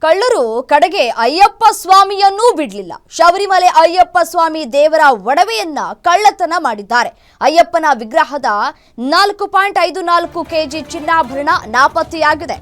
ಕಳ್ಳರು ಕಡೆಗೆ ಅಯ್ಯಪ್ಪ ಸ್ವಾಮಿಯನ್ನೂ ಬಿಡಲಿಲ್ಲ. ಶಬರಿಮಲೆ ಅಯ್ಯಪ್ಪ ಸ್ವಾಮಿ ದೇವರ ಒಡವೆಯನ್ನ ಕಳ್ಳತನ ಮಾಡಿದ್ದಾರೆ. ಅಯ್ಯಪ್ಪನ ವಿಗ್ರಹದ 4.54 ಕೆಜಿ ಚಿನ್ನಾಭರಣ ನಾಪತ್ತೆಯಾಗಿದೆ.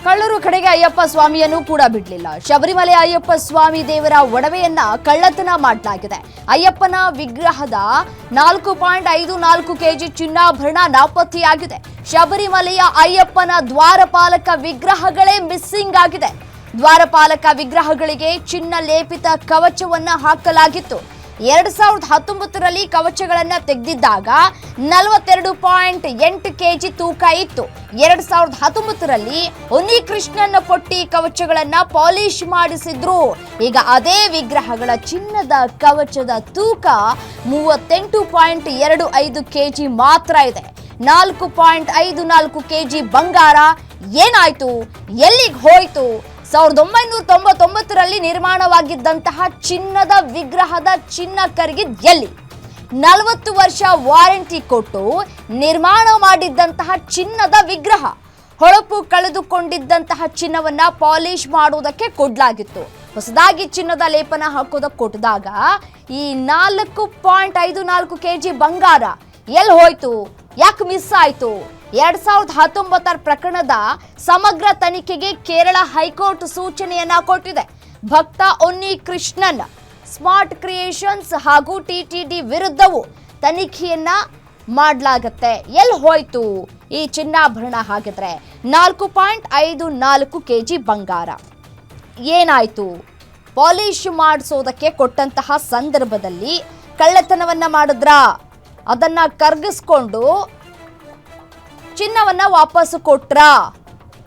ಕಳ್ಳರು ಕಡೆಗೆ ಅಯ್ಯಪ್ಪ ಸ್ವಾಮಿಯನ್ನು ಕೂಡ ಬಿಡಲಿಲ್ಲ. ಶಬರಿಮಲೆ ಅಯ್ಯಪ್ಪ ಸ್ವಾಮಿ ದೇವರ ಒಡವೆಯನ್ನ ಕಳ್ಳತನ ಮಾಡಲಾಗಿದೆ. ಅಯ್ಯಪ್ಪನ ವಿಗ್ರಹದ 4.54 ಕೆಜಿ ಚಿನ್ನಾಭರಣ ನಾಪತ್ತೆಯಾಗಿದೆ. ಶಬರಿಮಲೆಯ ಅಯ್ಯಪ್ಪನ ದ್ವಾರಪಾಲಕ ವಿಗ್ರಹಗಳೇ ಮಿಸ್ಸಿಂಗ್ ಆಗಿದೆ. ದ್ವಾರಪಾಲಕ ವಿಗ್ರಹಗಳಿಗೆ ಚಿನ್ನ ಲೇಪಿತ ಕವಚವನ್ನ ಹಾಕಲಾಗಿತ್ತು. 2019ರಲ್ಲಿ ಕವಚಗಳನ್ನ ತೆಗೆದಿದ್ದಾಗ 42.8 ಕೆಜಿ ತೂಕ ಇತ್ತು. 2019ರಲ್ಲಿ ಉನ್ನಿಕೃಷ್ಣನ ಪೊಟ್ಟಿ ಕವಚಗಳನ್ನ ಪಾಲಿಶ್ ಮಾಡಿಸಿದ್ರು. ಈಗ ಅದೇ ವಿಗ್ರಹಗಳ ಚಿನ್ನದ ಕವಚದ ತೂಕ 38.25 ಕೆಜಿ ಮಾತ್ರ ಇದೆ. 4.54 ಕೆಜಿ ಬಂಗಾರ ಏನಾಯ್ತು? ಎಲ್ಲಿಗೆ ಹೋಯ್ತು? 1999ರಲ್ಲಿ ನಿರ್ಮಾಣವಾಗಿದ್ದಂತಹ ಚಿನ್ನದ ವಿಗ್ರಹದ ಚಿನ್ನ ಕರಗಿದ್ ಎಲ್ಲಿ? 40 ವರ್ಷ ವಾರಂಟಿ ಕೊಟ್ಟು ನಿರ್ಮಾಣ ಮಾಡಿದ್ದಂತಹ ಚಿನ್ನದ ವಿಗ್ರಹ ಹೊಳಪು ಕಳೆದುಕೊಂಡಿದ್ದಂತಹ ಚಿನ್ನವನ್ನ ಪಾಲಿಶ್ ಮಾಡುವುದಕ್ಕೆ ಕೊಡಲಾಗಿತ್ತು. ಹೊಸದಾಗಿ ಚಿನ್ನದ ಲೇಪನ ಹಾಕೋದಕ್ಕೆ ಕೊಟ್ಟಿದಾಗ ಈ 4.54 ಕೆಜಿ ಬಂಗಾರ ಎಲ್ಲಿ ಹೋಯ್ತು? ಯಾಕೆ ಮಿಸ್ ಆಯ್ತು? 2019 ಪ್ರಕರಣದ ಸಮಗ್ರ ತನಿಖೆಗೆ ಕೇರಳ ಹೈಕೋರ್ಟ್ ಸೂಚನೆಯನ್ನ ಕೊಟ್ಟಿದೆ. ಭಕ್ತ ಉನ್ನಿಕೃಷ್ಣನ್ ಸ್ಮಾರ್ಟ್ ಕ್ರಿಯೇಷನ್ಸ್ ಹಾಗೂ ಟಿಟಿಡಿ ವಿರುದ್ಧವೂ ತನಿಖೆಯನ್ನ ಮಾಡಲಾಗತ್ತೆ. ಎಲ್ಲಿ ಹೋಯ್ತು ಈ ಚಿನ್ನಾಭರಣ? ಹಾಗಿದ್ರೆ 4.54 ಕೆಜಿ ಬಂಗಾರ ಏನಾಯ್ತು? ಪಾಲಿಶ್ ಮಾಡಿಸೋದಕ್ಕೆ ಕೊಟ್ಟಂತಹ ಸಂದರ್ಭದಲ್ಲಿ ಕಳ್ಳತನವನ್ನ ಮಾಡಿದ್ರಾ? ಅದನ್ನ ಕರಗಿಸ್ಕೊಂಡು ಚಿನ್ನವನ್ನ ವಾಪಸ್ ಕೊಟ್ರಾ?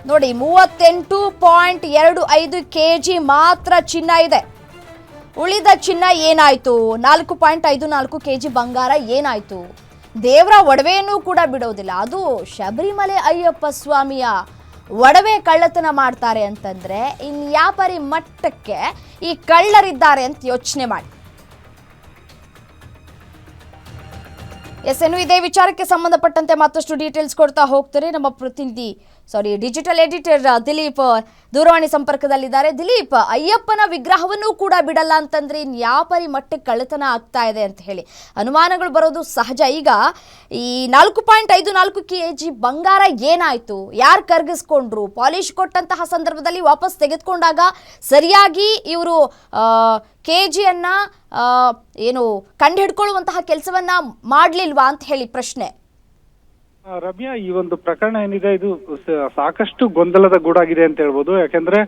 ನೋಡಿ, 38.25 ಕೆಜಿ ಮಾತ್ರ ಚಿನ್ನ ಇದೆ. ಉಳಿದ ಚಿನ್ನ ಏನಾಯ್ತು? 4.54 ಕೆಜಿ ಬಂಗಾರ ಏನಾಯ್ತು? ದೇವರ ಒಡವೆಯನ್ನು ಕೂಡ ಬಿಡೋದಿಲ್ಲ. ಅದು ಶಬರಿಮಲೆ ಅಯ್ಯಪ್ಪ ಸ್ವಾಮಿಯ ಒಡವೆ ಕಳ್ಳತನ ಮಾಡ್ತಾರೆ ಅಂತಂದ್ರೆ ಇನ್ಯಾಪರಿ ಮಟ್ಟಕ್ಕೆ ಈ ಕಳ್ಳರಿದ್ದಾರೆ ಅಂತ ಯೋಚನೆ ಮಾಡಿ. ಇನ್ನು ಇದೇ ವಿಚಾರಕ್ಕೆ ಸಂಬಂಧಪಟ್ಟಂತೆ ಮತ್ತಷ್ಟು ಡೀಟೇಲ್ಸ್ ಕೊಡ್ತಾ ಹೋಗ್ತಾರೆ ನಮ್ಮ ಪ್ರತಿನಿಧಿ ಡಿಜಿಟಲ್ ಎಡಿಟರ್ ದಿಲೀಪ್ ದೂರವಾಣಿ ಸಂಪರ್ಕದಲ್ಲಿದ್ದಾರೆ. ದಿಲೀಪ್, ಅಯ್ಯಪ್ಪನ ವಿಗ್ರಹವನ್ನು ಕೂಡ ಬಿಡಲ್ಲ ಅಂತಂದ್ರೆ ಇನ್ಯಾಪರಿ ಮಟ್ಟಕ್ಕೆ ಕಳ್ಳತನ ಆಗ್ತಾ ಇದೆ ಅಂತ ಹೇಳಿ ಅನುಮಾನಗಳು ಬರೋದು ಸಹಜ. ಈಗ ಈ 4.54 ಕೆಜಿ ಬಂಗಾರ ಏನಾಯ್ತು? ಯಾರು ಕರಗಿಸ್ಕೊಂಡ್ರು? ಪಾಲಿಶ್ ಕೊಟ್ಟಂತಹ ಸಂದರ್ಭದಲ್ಲಿ ವಾಪಸ್ ತೆಗೆದುಕೊಂಡಾಗ ಸರಿಯಾಗಿ ಇವರು ಕೆಜಿಯನ್ನ ಏನು ಕಂಡು ಹಿಡ್ಕೊಳ್ಳುವಂತಹ ಕೆಲಸವನ್ನ ಮಾಡ್ಲಿಲ್ವಾ ಅಂತ ಹೇಳಿ ಪ್ರಶ್ನೆ. ರಮ್ಯಾ, ಈ ಒಂದು ಪ್ರಕರಣ ಏನಿದೆ ಇದು ಸಾಕಷ್ಟು ಗೊಂದಲದ ಗೂಡಾಗಿದೆ ಅಂತ ಹೇಳ್ಬೋದು. ಯಾಕಂದ್ರೆ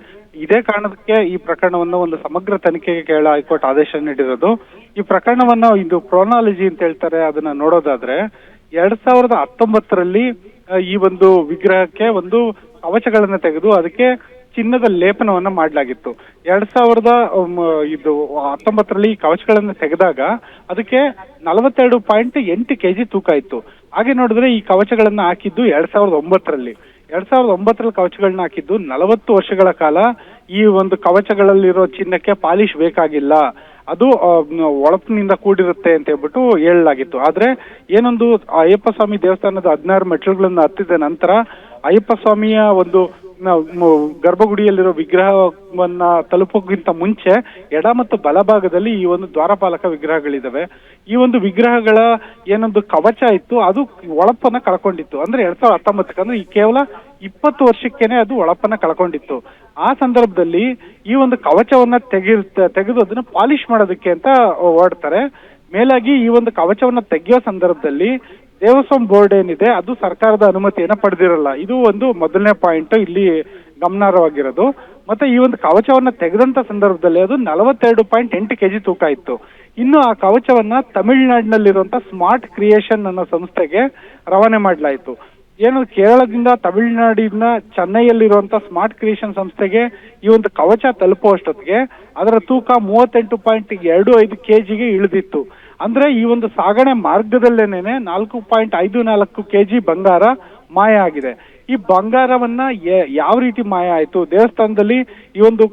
ಇದೇ ಕಾರಣಕ್ಕೆ ಈ ಪ್ರಕರಣವನ್ನ ಒಂದು ಸಮಗ್ರ ತನಿಖೆಗೆ ಕೇರಳ ಹೈಕೋರ್ಟ್ ಆದೇಶ ನೀಡಿರೋದು. ಈ ಪ್ರಕರಣವನ್ನ ಇದು ಕ್ರೋನಾಲಜಿ ಅಂತ ಹೇಳ್ತಾರೆ. ಅದನ್ನ ನೋಡೋದಾದ್ರೆ 2019ರಲ್ಲಿ ಈ ಒಂದು ವಿಗ್ರಹಕ್ಕೆ ಒಂದು ಕವಚಗಳನ್ನ ತೆಗೆದು ಅದಕ್ಕೆ ಚಿನ್ನದ ಲೇಪನವನ್ನ ಮಾಡಲಾಗಿತ್ತು. 2019ರಲ್ಲಿ ಕವಚಗಳನ್ನ ತೆಗೆದಾಗ ಅದಕ್ಕೆ 42.8 ಕೆಜಿ ತೂಕ ಇತ್ತು. ಹಾಗೆ ನೋಡಿದ್ರೆ ಈ ಕವಚಗಳನ್ನ ಹಾಕಿದ್ದು 2009ರಲ್ಲಿ. 2009ರಲ್ಲಿ ಕವಚಗಳನ್ನ ಹಾಕಿದ್ದು 40 ವರ್ಷಗಳ ಕಾಲ ಈ ಒಂದು ಕವಚಗಳಲ್ಲಿರೋ ಚಿನ್ನಕ್ಕೆ ಪಾಲಿಶ್ ಬೇಕಾಗಿಲ್ಲ, ಅದು ಒಳಪಿನಿಂದ ಕೂಡಿರುತ್ತೆ ಅಂತ ಹೇಳ್ಬಿಟ್ಟು ಹೇಳಲಾಗಿತ್ತು. ಆದ್ರೆ ಏನೊಂದು ಅಯ್ಯಪ್ಪ ಸ್ವಾಮಿ ದೇವಸ್ಥಾನದ 16 ಮೆಟ್ಲುಗಳನ್ನ ಹತ್ತಿದ ನಂತರ ಅಯ್ಯಪ್ಪ ಸ್ವಾಮಿಯ ಒಂದು ಗರ್ಭಗುಡಿಯಲ್ಲಿರೋ ವಿಗ್ರಹವನ್ನ ತಲುಪೋಕ್ಕಿಂತ ಮುಂಚೆ ಎಡ ಮತ್ತು ಬಲಭಾಗದಲ್ಲಿ ಈ ಒಂದು ದ್ವಾರಪಾಲಕ ವಿಗ್ರಹಗಳಿದಾವೆ. ಈ ಒಂದು ವಿಗ್ರಹಗಳ ಏನೊಂದು ಕವಚ ಇತ್ತು ಅದು ಒಳಪನ್ನ ಕಳ್ಕೊಂಡಿತ್ತು. ಅಂದ್ರೆ 2019 ಅಂದ್ರೆ ಈ ಕೇವಲ 20 ವರ್ಷಕ್ಕೇನೆ ಅದು ಒಳಪನ್ನ ಕಳ್ಕೊಂಡಿತ್ತು. ಆ ಸಂದರ್ಭದಲ್ಲಿ ಈ ಒಂದು ಕವಚವನ್ನ ತೆಗೆದು ಅದನ್ನ ಪಾಲಿಶ್ ಮಾಡೋದಕ್ಕೆ ಅಂತ ಹೊರಡ್ತಾರೆ. ಮೇಲಾಗಿ ಈ ಒಂದು ಕವಚವನ್ನ ತೆಗೆಯೋ ಸಂದರ್ಭದಲ್ಲಿ ದೇವಸ್ವಂ ಬೋರ್ಡ್ ಏನಿದೆ ಅದು ಸರ್ಕಾರದ ಅನುಮತಿಯನ್ನ ಪಡೆದಿರಲ್ಲ. ಇದು ಒಂದು ಮೊದಲನೇ ಪಾಯಿಂಟ್ ಇಲ್ಲಿ ಗಮನಾರ್ಹವಾಗಿರೋದು. ಮತ್ತೆ ಈ ಒಂದು ಕವಚವನ್ನ ತೆಗೆದಂತ ಸಂದರ್ಭದಲ್ಲಿ ಅದು 42.8 kg ತೂಕ ಇತ್ತು. ಇನ್ನು ಆ ಕವಚವನ್ನ ತಮಿಳುನಾಡಿನಲ್ಲಿರುವಂತ ಸ್ಮಾರ್ಟ್ ಕ್ರಿಯೇಷನ್ ಅನ್ನೋ ಸಂಸ್ಥೆಗೆ ರವಾನೆ ಮಾಡಲಾಯಿತು. ಏನು ಕೇರಳದಿಂದ ತಮಿಳುನಾಡಿನ ಚೆನ್ನೈಯಲ್ಲಿರುವಂತ ಸ್ಮಾರ್ಟ್ ಕ್ರಿಯೇಷನ್ ಸಂಸ್ಥೆಗೆ ಈ ಒಂದು ಕವಚ ತಲುಪುವಷ್ಟೊತ್ತಿಗೆ ಅದರ ತೂಕ 38.25 kg ಇಳಿದಿತ್ತು. ಅಂದ್ರೆ ಈ ಒಂದು ಸಾಗಣೆ ಮಾರ್ಗದಲ್ಲೇನೆ 4.54 kg ಬಂಗಾರ ಮಾಯ ಆಗಿದೆ. ಈ ಬಂಗಾರವನ್ನ ಯಾವ ರೀತಿ ಮಾಯ ಆಯ್ತು? ದೇವಸ್ಥಾನದಲ್ಲಿ ಈ ಒಂದು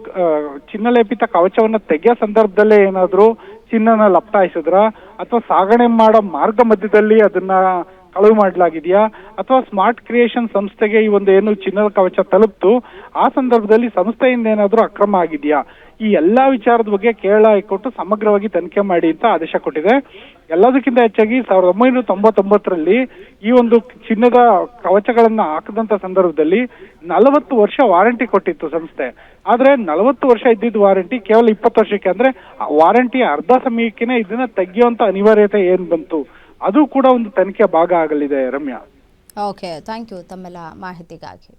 ಚಿನ್ನಲೇಪಿತ ಕವಚವನ್ನ ತೆಗೆಯೋ ಸಂದರ್ಭದಲ್ಲೇ ಏನಾದ್ರು ಚಿನ್ನನ ಲಪ್ತಾಯಿಸಿದ್ರ, ಅಥವಾ ಸಾಗಣೆ ಮಾಡೋ ಮಾರ್ಗ ಮಧ್ಯದಲ್ಲಿ ಅದನ್ನ ಕಳುವು ಮಾಡಲಾಗಿದೆಯಾ, ಅಥವಾ ಸ್ಮಾರ್ಟ್ ಕ್ರಿಯೇಷನ್ ಸಂಸ್ಥೆಗೆ ಈ ಒಂದು ಏನು ಚಿನ್ನದ ಕವಚ ತಲುಪ್ತು ಆ ಸಂದರ್ಭದಲ್ಲಿ ಸಂಸ್ಥೆಯಿಂದ ಏನಾದ್ರೂ ಅಕ್ರಮ ಆಗಿದೆಯಾ? ಈ ಎಲ್ಲಾ ವಿಚಾರದ ಬಗ್ಗೆ ಕೇರಳ ಹೈಕೋರ್ಟ್ ಸಮಗ್ರವಾಗಿ ತನಿಖೆ ಮಾಡಿ ಅಂತ ಆದೇಶ ಕೊಟ್ಟಿದೆ. ಎಲ್ಲದಕ್ಕಿಂತ ಹೆಚ್ಚಾಗಿ 1999ರಲ್ಲಿ ಈ ಒಂದು ಚಿನ್ನದ ಕವಚಗಳನ್ನ ಹಾಕದಂತ ಸಂದರ್ಭದಲ್ಲಿ 40 ವರ್ಷ ವಾರಂಟಿ ಕೊಟ್ಟಿತ್ತು ಸಂಸ್ಥೆ. ಆದ್ರೆ 40 ವರ್ಷ ಇದ್ದಿದ್ದ ವಾರಂಟಿ ಕೇವಲ 20 ವರ್ಷಕ್ಕೆ, ಅಂದ್ರೆ ವಾರಂಟಿ ಅರ್ಧ ಸಮಯಕ್ಕೆನೆ ಇದನ್ನ ತೆಗೆಯುವಂತ ಅನಿವಾರ್ಯತೆ ಏನ್ ಬಂತು? ಅದು ಕೂಡ ಒಂದು ತನಿಖೆ ಭಾಗ ಆಗಲಿದೆ ರಮ್ಯಾ. ಓಕೆ, ಥ್ಯಾಂಕ್ ಯು ತಮ್ಮೆಲ್ಲ ಮಾಹಿತಿಗಾಗಿ.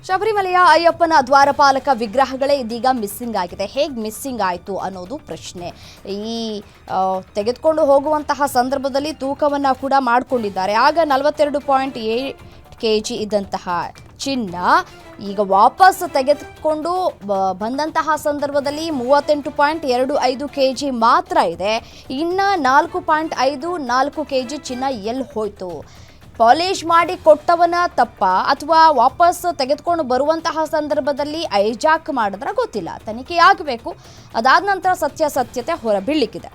ಶಬರಿಮಲೆಯ ಅಯ್ಯಪ್ಪನ ದ್ವಾರಪಾಲಕ ವಿಗ್ರಹಗಳೇ ಇದೀಗ ಮಿಸ್ಸಿಂಗ್ ಆಗಿದೆ. ಹೇಗೆ ಮಿಸ್ಸಿಂಗ್ ಆಯಿತು ಅನ್ನೋದು ಪ್ರಶ್ನೆ. ಈ ತೆಗೆದುಕೊಂಡು ಹೋಗುವಂತಹ ಸಂದರ್ಭದಲ್ಲಿ ತೂಕವನ್ನು ಕೂಡ ಮಾಡಿಕೊಂಡಿದ್ದಾರೆ. ಆಗ 42.8 kg ಇದ್ದಂತಹ ಚಿನ್ನ ಈಗ ವಾಪಸ್ ತೆಗೆದುಕೊಂಡು ಬಂದಂತಹ ಸಂದರ್ಭದಲ್ಲಿ 38.25 kg ಮಾತ್ರ ಇದೆ. ಇನ್ನು 4.54 kg ಚಿನ್ನ ಎಲ್ಲಿ ಹೋಯ್ತು? ಪಾಲಿಶ್ ಮಾಡಿ ಕೊಟ್ಟವನ ತಪ್ಪ, ಅಥವಾ ವಾಪಸ್ ತೆಗೆದುಕೊಂಡು ಬರುವಂತಹ ಸಂದರ್ಭದಲ್ಲಿ ಐಜಾಕ್ ಮಾಡಿದ್ರೆ ಗೊತ್ತಿಲ್ಲ. ತನಿಖೆ ಆಗಬೇಕು. ಅದಾದ ನಂತರ ಸತ್ಯಾಸತ್ಯತೆ ಹೊರಬೀಳಲಿಕ್ಕಿದೆ.